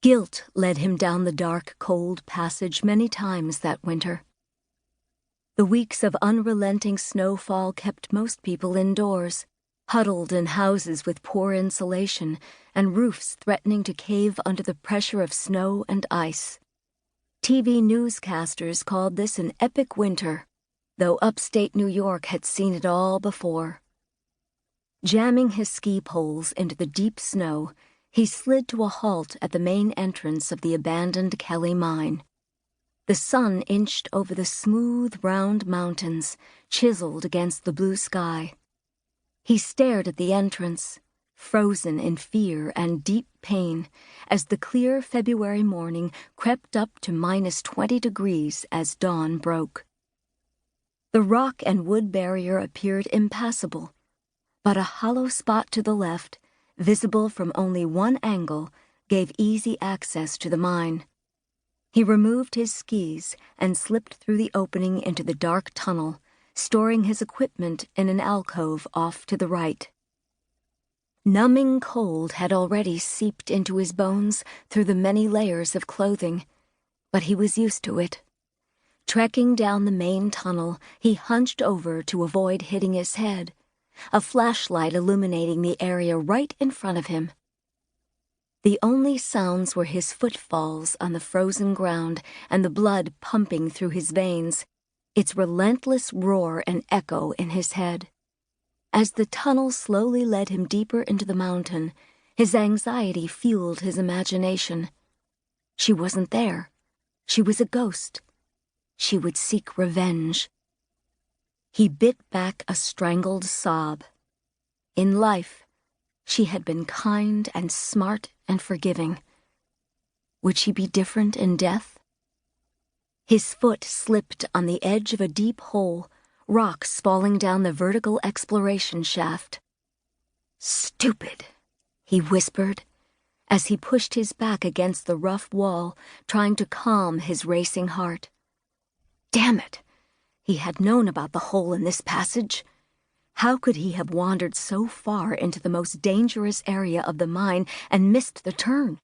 Guilt led him down the dark, cold passage many times that winter. The weeks of unrelenting snowfall kept most people indoors, huddled in houses with poor insulation and roofs threatening to cave under the pressure of snow and ice. TV newscasters called this an epic winter, though upstate New York had seen it all before. Jamming his ski poles into the deep snow, he slid to a halt at the main entrance of the abandoned Kelly mine. The sun inched over the smooth, round mountains, chiseled against the blue sky. He stared at the entrance, frozen in fear and deep pain, as the clear February morning crept up to -20 degrees as dawn broke. The rock and wood barrier appeared impassable, but a hollow spot to the left, visible from only one angle, gave easy access to the mine. He removed his skis and slipped through the opening into the dark tunnel, storing his equipment in an alcove off to the right. Numbing cold had already seeped into his bones through the many layers of clothing, but he was used to it. Trekking down the main tunnel, he hunched over to avoid hitting his head, a flashlight illuminating the area right in front of him. The only sounds were his footfalls on the frozen ground and the blood pumping through his veins, its relentless roar and echo in his head. As the tunnel slowly led him deeper into the mountain, his anxiety fueled his imagination. She wasn't there. She was a ghost. She would seek revenge. He bit back a strangled sob. In life, she had been kind and smart and forgiving. Would she be different in death? His foot slipped on the edge of a deep hole, rocks falling down the vertical exploration shaft. "Stupid," he whispered, as he pushed his back against the rough wall, trying to calm his racing heart. Damn it! He had known about the hole in this passage. How could he have wandered so far into the most dangerous area of the mine and missed the turn?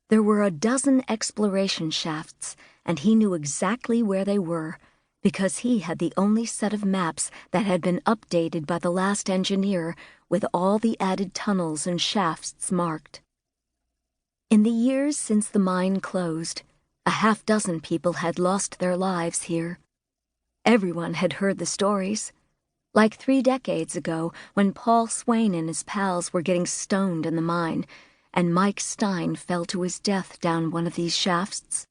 There were a dozen exploration shafts, and he knew exactly where they were, because he had the only set of maps that had been updated by the last engineer, with all the added tunnels and shafts marked. In the years since the mine closed, a half-dozen people had lost their lives here. Everyone had heard the stories. Like 3 decades ago, when Paul Swain and his pals were getting stoned in the mine, and Mike Stein fell to his death down one of these shafts.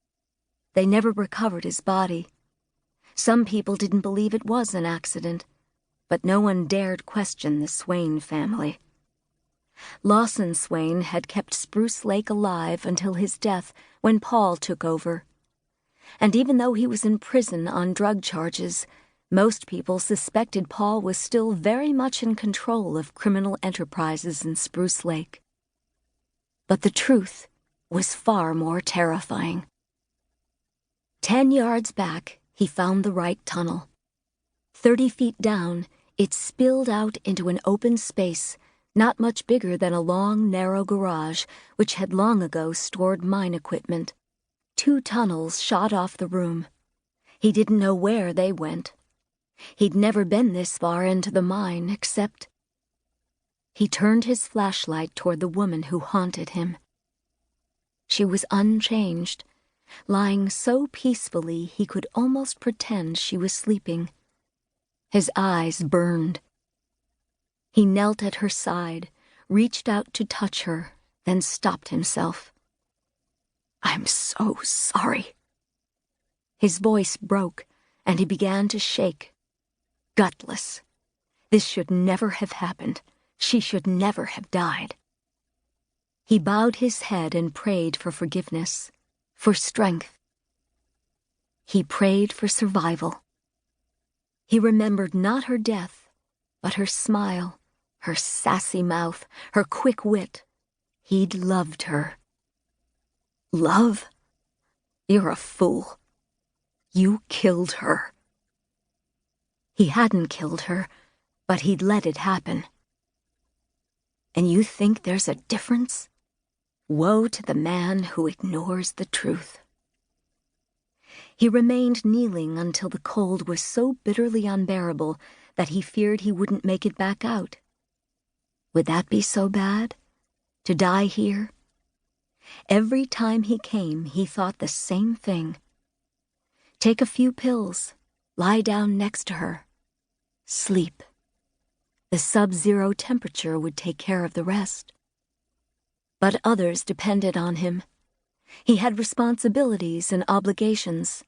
They never recovered his body. Some people didn't believe it was an accident, but no one dared question the Swain family. Lawson Swain had kept Spruce Lake alive until his death when Paul took over. And even though he was in prison on drug charges, most people suspected Paul was still very much in control of criminal enterprises in Spruce Lake. But the truth was far more terrifying. 10 yards back, he found the right tunnel. 30 feet down, it spilled out into an open space, not much bigger than a long, narrow garage, which had long ago stored mine equipment. 2 tunnels shot off the room. He didn't know where they went. He'd never been this far into the mine, except... He turned his flashlight toward the woman who haunted him. She was unchanged, lying so peacefully he could almost pretend she was sleeping. His eyes burned. He knelt at her side, reached out to touch her, then stopped himself. "I'm so sorry." His voice broke, and he began to shake. Gutless. This should never have happened. She should never have died. He bowed his head and prayed for forgiveness, for strength. He prayed for survival. He remembered not her death, but her smile, her sassy mouth, her quick wit. He'd loved her. Love? You're a fool. You killed her. He hadn't killed her, but he'd let it happen. And you think there's a difference? Woe to the man who ignores the truth. He remained kneeling until the cold was so bitterly unbearable that he feared he wouldn't make it back out. Would that be so bad? To die here? Every time he came, he thought the same thing. Take a few pills, lie down next to her, sleep. The sub-zero temperature would take care of the rest. But others depended on him. He had responsibilities and obligations.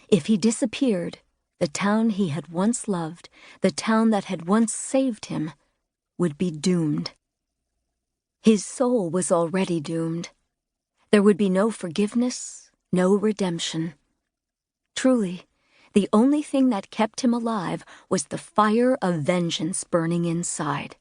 If he disappeared, the town he had once loved, the town that had once saved him, would be doomed. His soul was already doomed. There would be no forgiveness, no redemption. Truly, the only thing that kept him alive was the fire of vengeance burning inside.